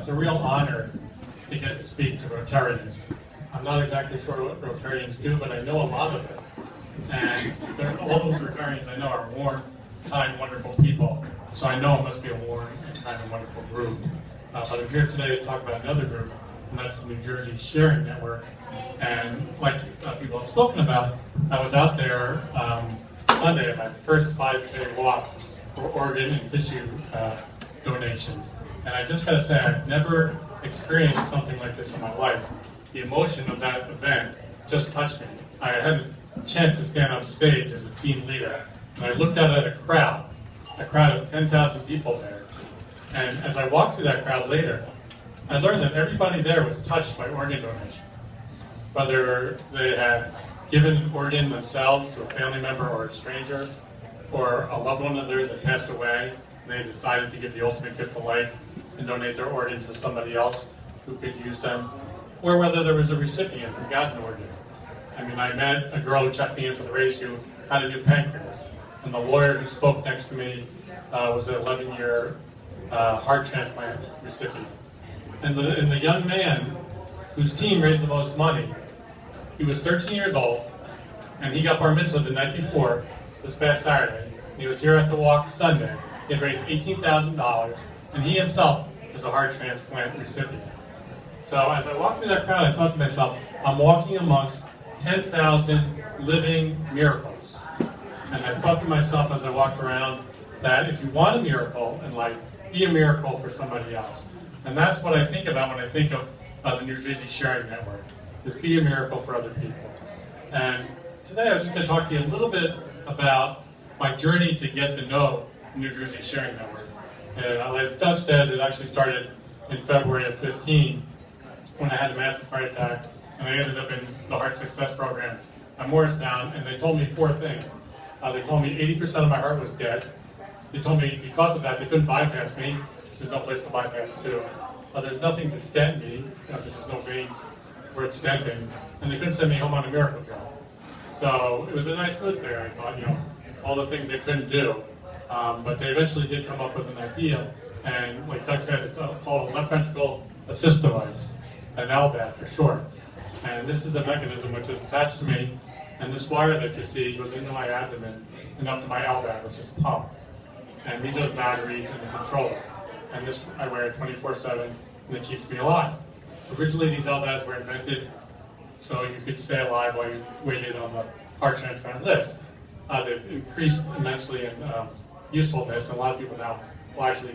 It's a real honor to get to speak to Rotarians. I'm not exactly sure what Rotarians do, but I know a lot of it. And all those Rotarians I know are warm, kind, wonderful people. So I know it must be a warm and kind and wonderful group. But I'm here today to talk about another group, and that's the New Jersey Sharing Network. And like people have spoken about, I was out there Sunday at my first 5K walk for organ and tissue donations. And I just got to say, I've never experienced something like this in my life. The emotion of that event just touched me. I had a chance to stand on stage as a team leader, and I looked out at a crowd of 10,000 people there. And as I walked through that crowd later, I learned that everybody there was touched by organ donation. Whether they had given an organ themselves to a family member or a stranger, or a loved one of theirs that passed away, and they decided to give the ultimate gift of life and donate their organs to somebody else who could use them, or whether there was a recipient who got an organ. I mean, I met a girl who checked me in for the race who had a new pancreas, and the lawyer who spoke next to me was an 11-year heart transplant recipient. And the young man whose team raised the most money, he was 13 years old, and he got bar mitzvah the night before, this past Saturday. He was here at the walk Sunday. He had raised $18,000, and he himself is a heart transplant recipient. So as I walked through that crowd, I thought to myself, I'm walking amongst 10,000 living miracles. And I thought to myself as I walked around that if you want a miracle in life, be a miracle for somebody else. And that's what I think about when I think of the New Jersey Sharing Network, is be a miracle for other people. And today I was just going to talk to you a little bit about my journey to get to know the New Jersey Sharing Network. And like Doug said, it actually started in February of 15 when I had a massive heart attack, and I ended up in the Heart Success Program at Morristown, and they told me 4 things. They told me 80% of my heart was dead. They told me because of that they couldn't bypass me. There's no place to bypass to. There's nothing to stent me, because there's no veins where it's stenting, and they couldn't send me home on a miracle job. So it was a nice list there. I thought, all the things they couldn't do. But they eventually did come up with an idea, and like Doug said, it's called a left ventricle assist device, an LVAD for short. And this is a mechanism which is attached to me, and this wire that you see goes into my abdomen and up to my LVAD, which is the pump. And these are the batteries and the controller. And this I wear 24/7, and it keeps me alive. Originally, these LVADs were invented so you could stay alive while you waited on the heart transplant list. They've increased immensely in usefulness, and a lot of people now will actually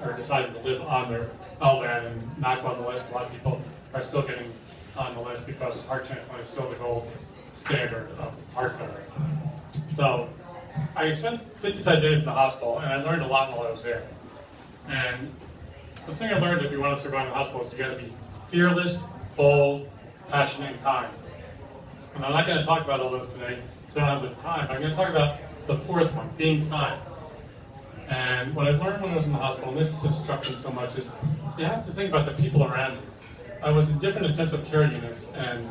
are deciding to live on their LVAD and not go on the list. A lot of people are still getting on the list because heart transplant is still the gold standard of heart failure. So I spent 55 days in the hospital, and I learned a lot while I was there. And the thing I learned if you want to survive in the hospital is you got to be fearless, bold, passionate, and kind. And I'm not going to talk about all those today because I don't have the time, but I'm going to talk about the 4th one, being kind. And what I learned when I was in the hospital, and this just struck me so much, is you have to think about the people around you. I was in different intensive care units, and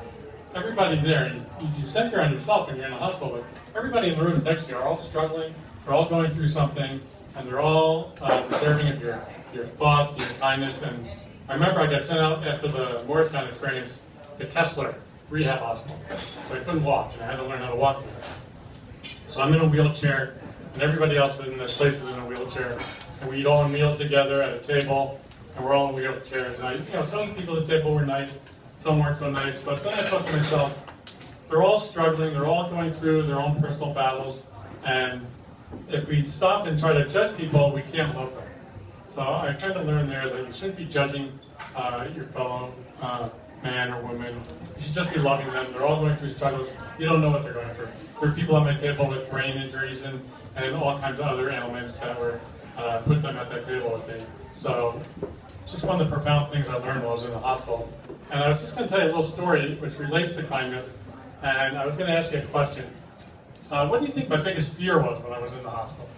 everybody there, you center on yourself when you're in the hospital, but everybody in the rooms next to you are all struggling, they're all going through something, and they're all deserving of your thoughts, your kindness. And I remember I got sent out after the Morristown experience to Kessler Rehab Hospital, so I couldn't walk, and I had to learn how to walk there. So I'm in a wheelchair, and everybody else in this place is in a wheelchair, and we eat all our meals together at a table, and we're all in wheelchairs. And some people at the table were nice, some weren't so nice, but then I thought to myself, they're all struggling, they're all going through their own personal battles, and if we stop and try to judge people, we can't love them. So I kind of learned there that you shouldn't be judging your fellow man or woman. You should just be loving them. They're all going through struggles. You don't know what they're going through. There are people at my table with brain injuries and all kinds of other ailments that were put them at that table with me. So it's just one of the profound things I learned while I was in the hospital. And I was just going to tell you a little story which relates to kindness. And I was going to ask you a question. What do you think my biggest fear was when I was in the hospital?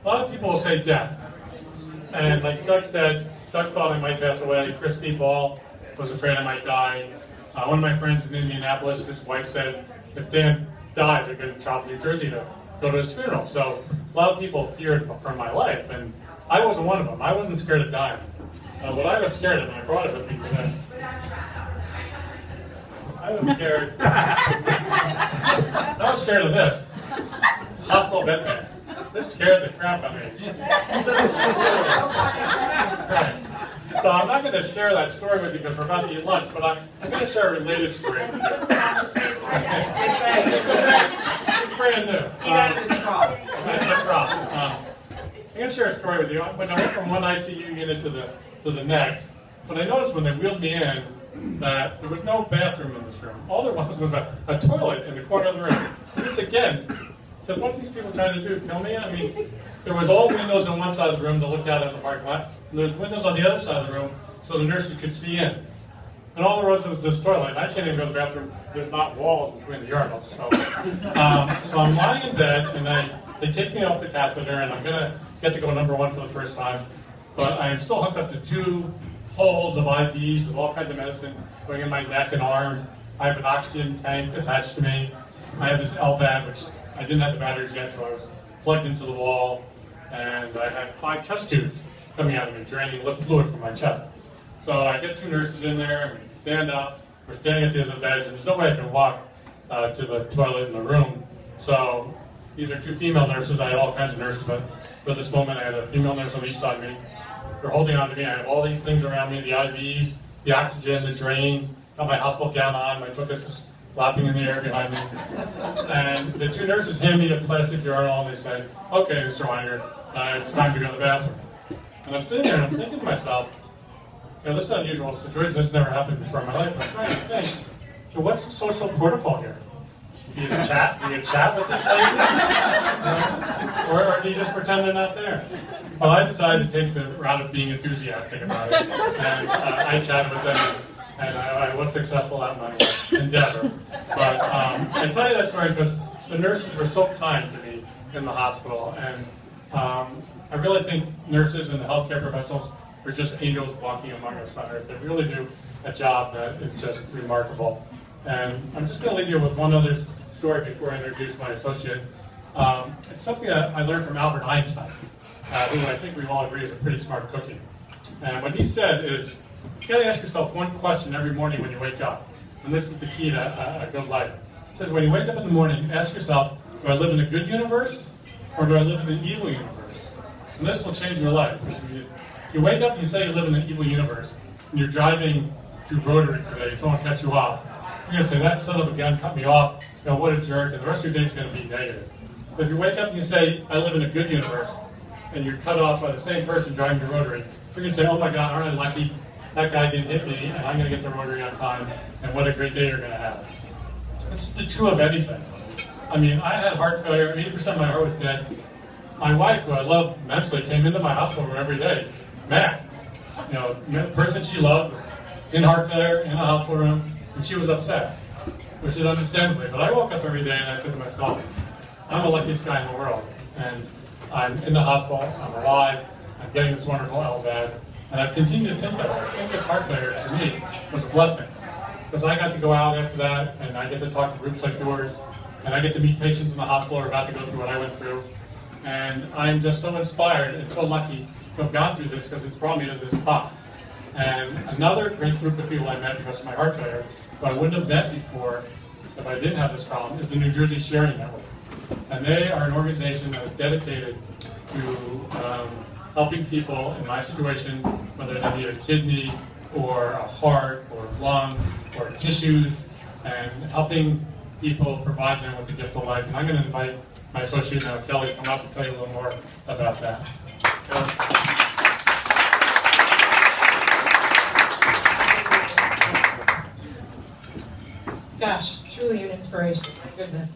A lot of people will say death. And like Doug said, Doug thought I might pass away. Christy Ball was afraid I might die. One of my friends in Indianapolis, his wife said, if Dan dies, they're going to travel to New Jersey to go to his funeral. So a lot of people feared for my life. And I wasn't one of them. I wasn't scared of dying. What I was scared of, and I brought it with me today, I was scared. I was scared of this. Hospital bed bag. This scared the crap out of me. Right. So I'm not going to share that story with you because we're about to eat lunch, but I'm going to share a related story. It's brand new. It's a cross. I'm going to share a story with you. When I went from one ICU unit to the next, what I noticed when they wheeled me in, that there was no bathroom in this room. All there was a toilet in the corner of the room. This again, said, what are these people trying to do? Kill me? I mean, there was all windows on one side of the room that looked out at the parking lot, and there was windows on the other side of the room so the nurses could see in. And all there was this toilet. And I can't even go to the bathroom. There's not walls between the urinals. So I'm lying in bed, and they take me off the catheter, and I'm going to get to go number one for the first time. But I am still hooked up to 2 holes of IVs with all kinds of medicine going in my neck and arms. I have an oxygen tank attached to me. I have this LVAD, which I didn't have the batteries yet, so I was plugged into the wall. And I had 5 chest tubes coming out of me, draining fluid from my chest. So I get 2 nurses in there, and we stand up. We're standing at the end of the bed, and there's no way I can walk to the toilet in the room. So these are 2 female nurses. I had all kinds of nurses, but for this moment, I had a female nurse on each side of me. They're holding on to me. I have all these things around me, the IVs, the oxygen, the drain, got my hospital gown on, my foot is just flapping in the air behind me. And the 2 nurses hand me a plastic urinal, and they said, okay, Mr. Weiner, it's time to go to the bathroom. And I'm sitting there, and I'm thinking to myself, this is an unusual situation. This never happened before in my life. I'm trying to think, so what's the social protocol here? Do you chat? Do you chat with this lady? Or do you just pretend they're not there? Well, I decided to take the route of being enthusiastic about it, and I chatted with them, and I was successful at my endeavor. But I tell you that story because the nurses were so kind to me in the hospital, and I really think nurses and the healthcare professionals are just angels walking among us on earth. They really do a job that is just remarkable. And I'm just going to leave you with one other story before I introduce my associate. It's something that I learned from Albert Einstein, who I think we all agree is a pretty smart cookie. And what he said is, you got to ask yourself one question every morning when you wake up. And this is the key to a good life. He says, when you wake up in the morning, ask yourself, do I live in a good universe or do I live in an evil universe? And this will change your life. If you wake up and you say you live in an evil universe, and you're driving through Rotary today and someone cuts you off, you're going to say, that son of a gun cut me off, what a jerk, and the rest of your day is going to be negative. But if you wake up and you say, I live in a good universe, and you're cut off by the same person driving to Rotary, you're going to say, oh my God, aren't I lucky? That guy didn't hit me, and I'm going to get to Rotary on time, and what a great day you're going to have. It's the true of anything. I mean, I had heart failure, 80% of my heart was dead. My wife, who I love immensely, came into my hospital room every day, mad. The person she loved was in heart failure, in a hospital room, and she was upset, which is understandably. But I woke up every day and I said to myself, I'm the luckiest guy in the world. And I'm in the hospital, I'm alive, I'm getting this wonderful LVAD, and I've continued to think that way. I think this heart failure, to me, was a blessing. Because I got to go out after that, and I get to talk to groups like yours, and I get to meet patients in the hospital who are about to go through what I went through. And I'm just so inspired and so lucky to have gone through this because it's brought me to this spot. And another great group of people I met because of my heart failure, who I wouldn't have met before if I didn't have this problem, is the New Jersey Sharing Network. And they are an organization that is dedicated to helping people in my situation, whether they need a kidney or a heart or a lung or tissues, and helping people provide them with the gift of life. And I'm going to invite my associate now, Kelly, to come up and tell you a little more about that. Gosh, truly an inspiration. My goodness.